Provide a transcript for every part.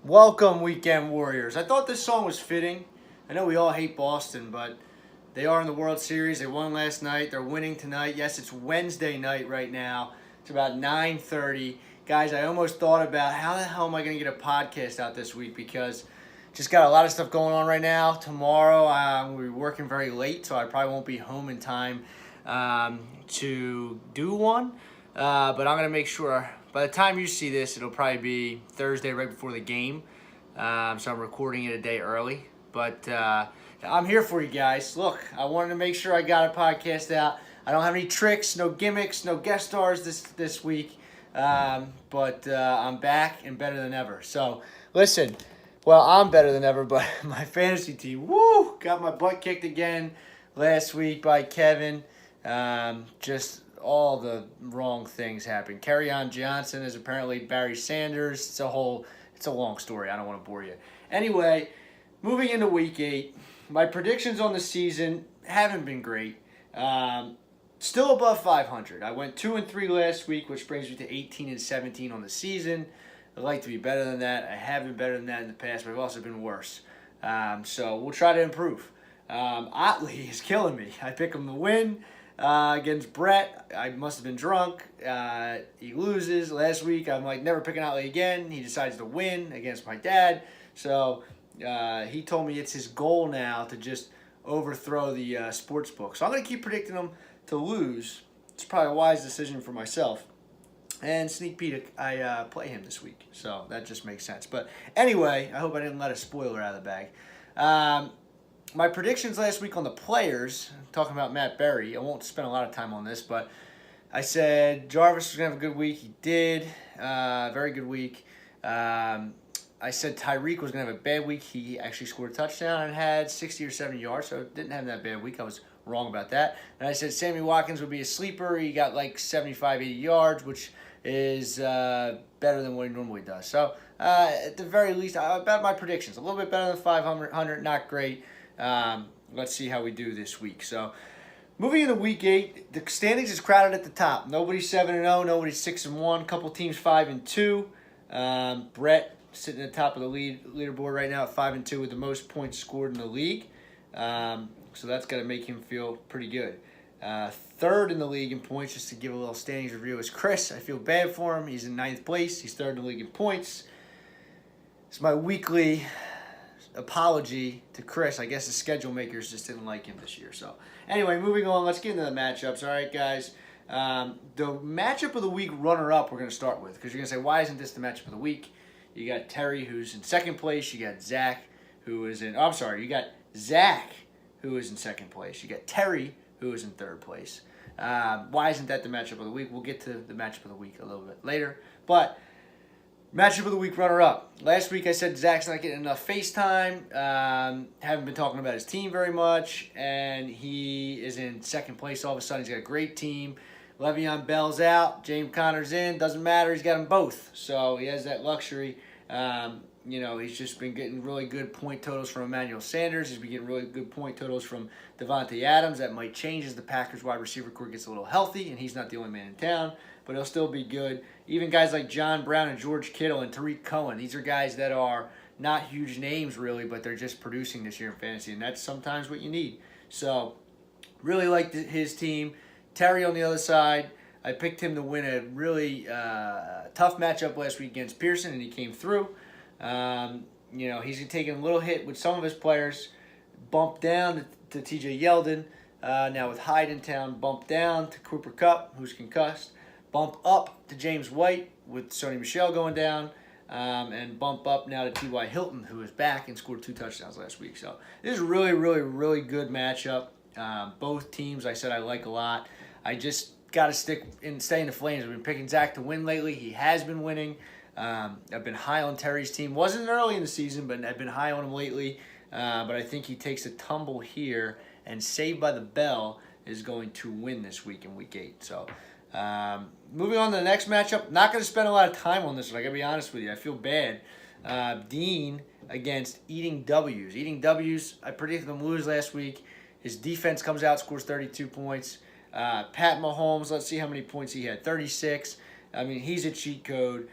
Welcome, Weekend Warriors. I thought this song was fitting. I know we all hate Boston, but they are in the World Series. They won last night. They're winning tonight. Yes, it's Wednesday night right now. It's about 9:30. Guys, I almost thought about how the hell am I going to get a podcast out this week because just got a lot of stuff going on right now. Tomorrow, we're working very late, so I probably won't be home in time to do one. But I'm going to make sure by the time you see this, it'll probably be Thursday right before the game. So I'm recording it a day early. But I'm here for you guys. Look, I wanted to make sure I got a podcast out. I don't have any tricks, no gimmicks, no guest stars this week. But I'm back and better than ever. So listen, well, I'm better than ever, but my fantasy team, got my butt kicked again last week by Kevin. Just all the wrong things happened. Kerryon Johnson is apparently Barry Sanders. It's a long story. I don't want to bore you. Anyway, moving into week 8, my predictions on the season haven't been great. Still above 500. I went 2-3 last week, which brings me to 18-17 on the season. I'd like to be better than that. I have been better than that in the past, but I've also been worse. So we'll try to improve. Otley is killing me. I pick him to win. Against Brett, I must have been drunk. He loses. Last week, I'm like, never picking Otley again. He decides to win against my dad. So he told me it's his goal now to just overthrow the sports book. So I'm going to keep predicting him to lose. It's probably a wise decision for myself. And sneak peek, I play him this week. So that just makes sense. But anyway, I hope I didn't let a spoiler out of the bag. My predictions last week on the players, talking about Matt Berry, I won't spend a lot of time on this, but I said Jarvis was going to have a good week. He did. Very good week. I said Tyreek was going to have a bad week. He actually scored a touchdown and had 60 or 70 yards, so didn't have that bad week. I was wrong about that. And I said Sammy Watkins would be a sleeper. He got like 75, 80 yards, which is better than what he normally does. So at the very least, about my predictions, a little bit better than 500, not great. Let's see how we do this week. So, moving into week 8, the standings is crowded at the top. Nobody's 7-0, nobody's 6-1. Couple teams 5-2. Brett sitting at the top of the leaderboard right now at 5-2 with the most points scored in the league. So that's got to make him feel pretty good. Third in the league in points, just to give a little standings review, is Chris. I feel bad for him. He's in 9th place. He's third in the league in points. It's my weekly apology to Chris. I guess the schedule makers just didn't like him this year. So anyway, moving on, let's get into the matchups. All right, guys. The matchup of the week runner-up we're going to start with, because you're going to say, why isn't this the matchup of the week? You got Terry, who's in second place. You got Zach, who is in... I'm sorry. You got Zach, who is in second place. You got Terry, who is in third place. Why isn't that the matchup of the week? We'll get to the matchup of the week a little bit later. But matchup of the week runner-up. Last week I said Zach's not getting enough FaceTime. Haven't been talking about his team very much. And he is in second place all of a sudden. He's got a great team. Le'Veon Bell's out. James Conner's in. Doesn't matter. He's got them both. So he has that luxury. He's just been getting really good point totals from Emmanuel Sanders. He's been getting really good point totals from Devontae Adams. That might change as the Packers wide receiver core gets a little healthy, and he's not the only man in town, but he'll still be good. Even guys like John Brown and George Kittle and Tariq Cohen, these are guys that are not huge names really, but they're just producing this year in fantasy, and that's sometimes what you need. So really like his team. Terry on the other side, I picked him to win a really tough matchup last week against Pearson, and he came through. He's taking a little hit with some of his players. Bumped down to TJ Yeldon. Now with Hyde in town, bumped down to Cooper Kupp, who's concussed. Bump up to James White with Sony Michel going down. And bump up now to T.Y. Hilton, who is back and scored 2 touchdowns last week. So this is a really, really, really good matchup. Both teams I said I like a lot. I just got to stay in the Flames. I've been picking Zach to win lately. He has been winning. I've been high on Terry's team. Wasn't early in the season, but I've been high on him lately. But I think he takes a tumble here, and Saved by the Bell is going to win this week in Week 8. So moving on to the next matchup. Not going to spend a lot of time on this one. I got to be honest with you. I feel bad. Dean against Eating W's. Eating W's, I predicted him lose last week. His defense comes out, scores 32 points. Pat Mahomes, let's see how many points he had. 36. I mean, he's a cheat code.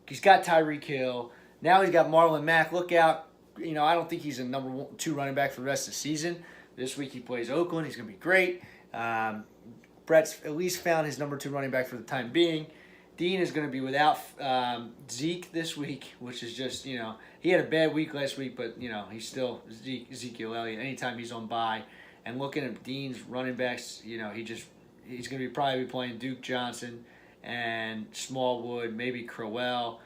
He's got Tyreek Hill. Now he's got Marlon Mack. Look out. I don't think he's a number 2 running back for the rest of the season. This week he plays Oakland. He's going to be great. Brett's at least found his number 2 running back for the time being. Dean is going to be without Zeke this week, which is just, he had a bad week last week, but, he's still Ezekiel Elliott anytime he's on bye. And looking at Dean's running backs, he's going to probably be playing Duke Johnson and Smallwood, maybe Crowell.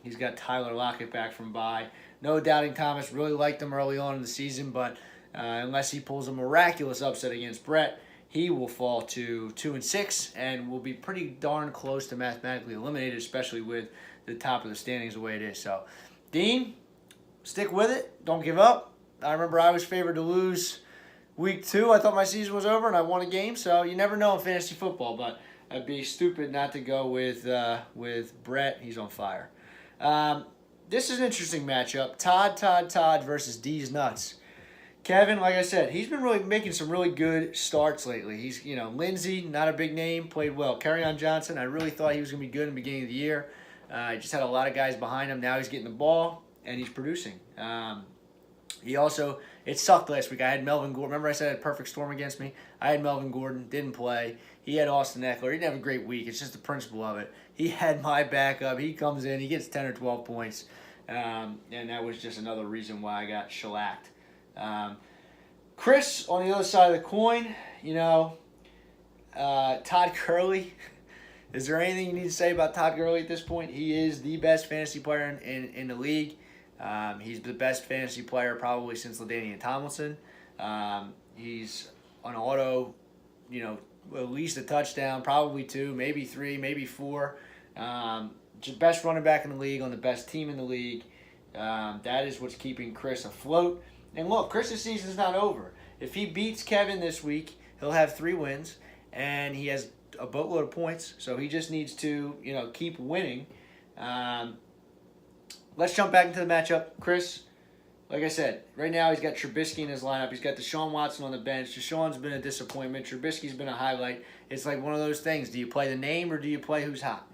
He's got Tyler Lockett back from bye. No doubting Thomas, really liked him early on in the season, but unless he pulls a miraculous upset against Brett, he will fall to 2-6 and will be pretty darn close to mathematically eliminated, especially with the top of the standings the way it is. So, Dean, stick with it. Don't give up. I remember I was favored to lose week 2. I thought my season was over and I won a game. So you never know in fantasy football, but I'd be stupid not to go with Brett. He's on fire. This is an interesting matchup. Todd versus D's Nuts. Kevin, like I said, he's been really making some really good starts lately. He's, Lindsey, not a big name, played well. Kerryon Johnson, I really thought he was going to be good in the beginning of the year. He just had a lot of guys behind him. Now he's getting the ball, and he's producing. It sucked last week. I had Melvin Gordon. Remember I said I had perfect storm against me? I had Melvin Gordon, didn't play. He had Austin Eckler. He didn't have a great week. It's just the principle of it. He had my backup. He comes in. He gets 10 or 12 points. And that was just another reason why I got shellacked. Chris, on the other side of the coin, Todd Gurley. Is there anything you need to say about Todd Gurley at this point? He is the best fantasy player in the league. He's the best fantasy player probably since LaDainian Tomlinson. He's on auto, at least a touchdown, probably 2, maybe 3, maybe 4. Just best running back in the league on the best team in the league. That is what's keeping Chris afloat. And look, Chris's season's not over. If he beats Kevin this week, he'll have 3 wins, and he has a boatload of points. So he just needs to, keep winning. Let's jump back into the matchup. Chris, like I said, right now he's got Trubisky in his lineup. He's got Deshaun Watson on the bench. Deshaun's been a disappointment. Trubisky's been a highlight. It's like one of those things. Do you play the name or do you play who's hot?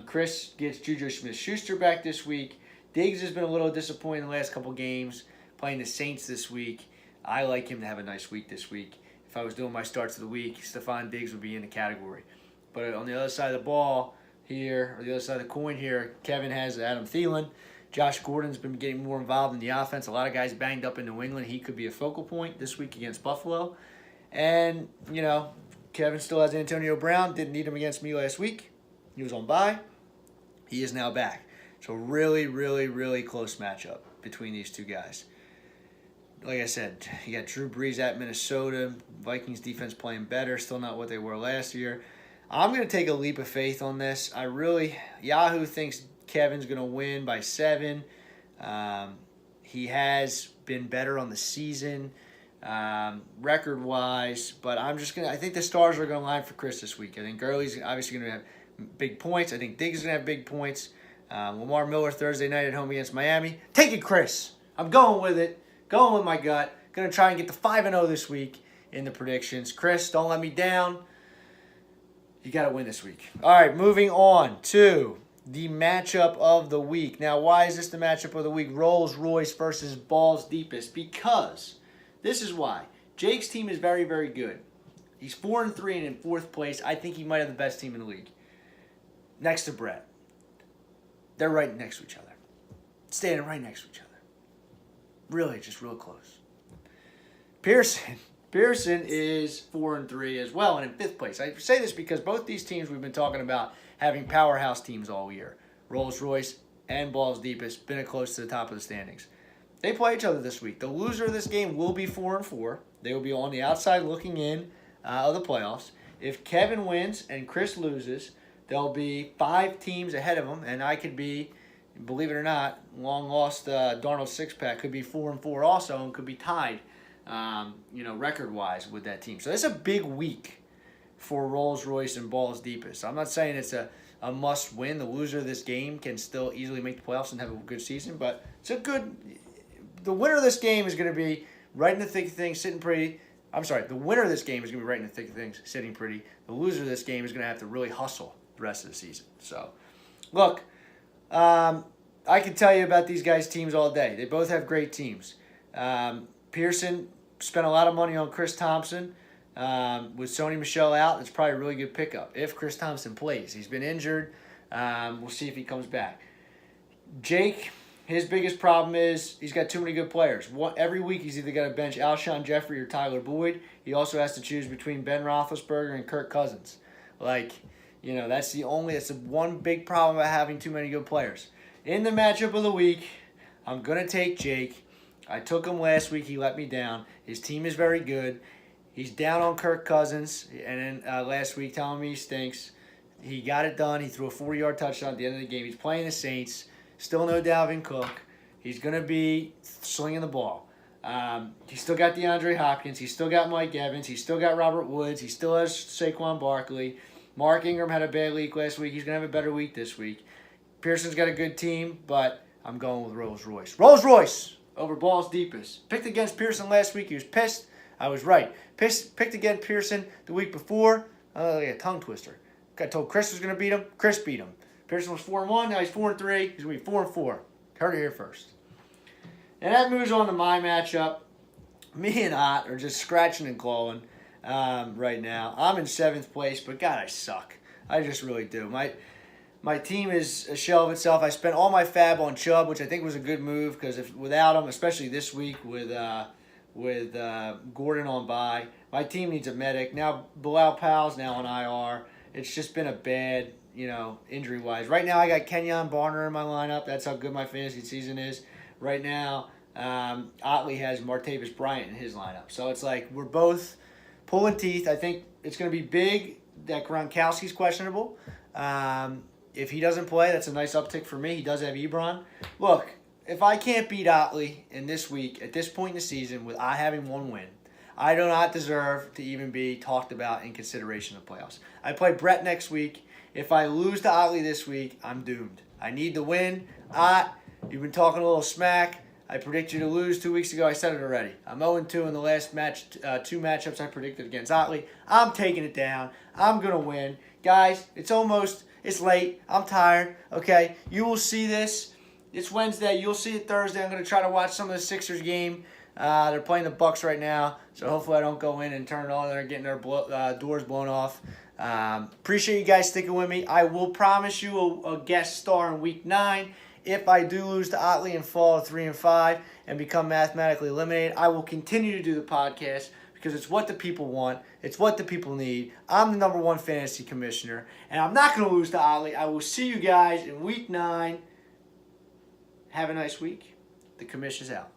Chris gets Juju Smith-Schuster back this week. Diggs has been a little disappointing the last couple games, playing the Saints this week. I like him to have a nice week this week. If I was doing my starts of the week, Stephon Diggs would be in the category. But on the other side of the ball here, or the other side of the coin here, Kevin has Adam Thielen. Josh Gordon's been getting more involved in the offense. A lot of guys banged up in New England. He could be a focal point this week against Buffalo. And, Kevin still has Antonio Brown. Didn't need him against me last week. He was on bye. He is now back. So really, really, really close matchup between these two guys. Like I said, you got Drew Brees at Minnesota. Vikings defense playing better. Still not what they were last year. I'm going to take a leap of faith on this. Yahoo thinks Kevin's going to win by 7. He has been better on the season, record-wise. But I think the stars are going to line for Chris this week. I think Gurley's obviously going to have big points. I think Diggs is going to have big points. Lamar Miller Thursday night at home against Miami. Take it, Chris. I'm going with it. Going with my gut. Going to try and get to 5-0 this week in the predictions. Chris, don't let me down. You got to win this week. All right, moving on to the matchup of the week. Now, why is this the matchup of the week? Rolls-Royce versus Balls Deepest. Because this is why. Jake's team is very, very good. He's 4-3 and in 4th place. I think he might have the best team in the league. Next to Brett. They're right next to each other. Standing right next to each other. Really, just real close. Pearson is 4-3 as well and in 5th place. I say this because both these teams we've been talking about having powerhouse teams all year. Rolls-Royce and Balls Deepest been close to the top of the standings. They play each other this week. The loser of this game will be 4-4. They will be on the outside looking in of the playoffs. If Kevin wins and Chris loses, there'll be 5 teams ahead of him, and I could be, believe it or not, long-lost Darnold six-pack could be 4-4 also and could be tied, record-wise with that team. So it's a big week for Rolls-Royce and Balls Deepest. I'm not saying it's a must-win. The loser of this game can still easily make the playoffs and have a good season, but it's a good – the winner of this game is going to be right in the thick of things, sitting pretty. I'm sorry, the winner of this game is going to be right in the thick of things, sitting pretty. The loser of this game is going to have to really hustle the rest of the season. So, look, I I could tell you about these guys' teams all day. They both have great teams. Pearson spent a lot of money on Chris Thompson. With Sony Michel out, it's probably a really good pickup if Chris Thompson plays. He's been injured. We'll see if he comes back. Jake, his biggest problem is he's got too many good players. Every week he's either got to bench Alshon Jeffrey or Tyler Boyd. He also has to choose between Ben Roethlisberger and Kirk Cousins. That's the one big problem about having too many good players. In the matchup of the week, I'm going to take Jake. I took him last week. He let me down. His team is very good. He's down on Kirk Cousins, and then last week telling me he stinks. He got it done. He threw a 40-yard touchdown at the end of the game. He's playing the Saints. Still no Dalvin Cook. He's going to be slinging the ball. He's still got DeAndre Hopkins. He's still got Mike Evans. He's still got Robert Woods. He still has Saquon Barkley. Mark Ingram had a bad week last week. He's going to have a better week this week. Pearson's got a good team, but I'm going with Rolls-Royce. Rolls-Royce over Balls Deepest. Picked against Pearson last week. He was pissed. I was right. Picked against Pearson the week before. Like a tongue twister. I told Chris was going to beat him. Chris beat him. Pearson was 4-1. Now he's 4-3. He's going to be 4-4. Heard it here first. And that moves on to my matchup. Me and Ott are just scratching and clawing right now. I'm in 7th place, but God, I suck. I just really do. My team is a shell of itself. I spent all my fab on Chubb, which I think was a good move because without him, especially this week with Gordon on bye, my team needs a medic. Now Bilal Powell's now on IR. It's just been a bad, injury-wise. Right now I got Kenyon Barner in my lineup. That's how good my fantasy season is. Right now, Otley has Martavis Bryant in his lineup. So it's like we're both pulling teeth. I think it's going to be big that Gronkowski's questionable. If he doesn't play, that's a nice uptick for me. He does have Ebron. Look, if I can't beat Otley in this week, at this point in the season, with I having one win, I do not deserve to even be talked about in consideration of playoffs. I play Brett next week. If I lose to Otley this week, I'm doomed. I need the win. You've been talking a little smack. I predicted you to lose 2 weeks ago. I said it already. I'm 0-2 in the last match, 2 matchups I predicted against Otley. I'm taking it down. I'm going to win. Guys, it's late. I'm tired. Okay, you will see this. It's Wednesday. You'll see it Thursday. I'm going to try to watch some of the Sixers game. They're playing the Bucks right now, so hopefully I don't go in and turn it on. They're getting their doors blown off. Appreciate you guys sticking with me. I will promise you a guest star in Week 9. If I do lose to Otley and fall to 3-5 and become mathematically eliminated, I will continue to do the podcast because it's what the people want. It's what the people need. I'm the #1 fantasy commissioner, and I'm not going to lose to Otley. I will see you guys in Week 9. Have a nice week. The commission's out.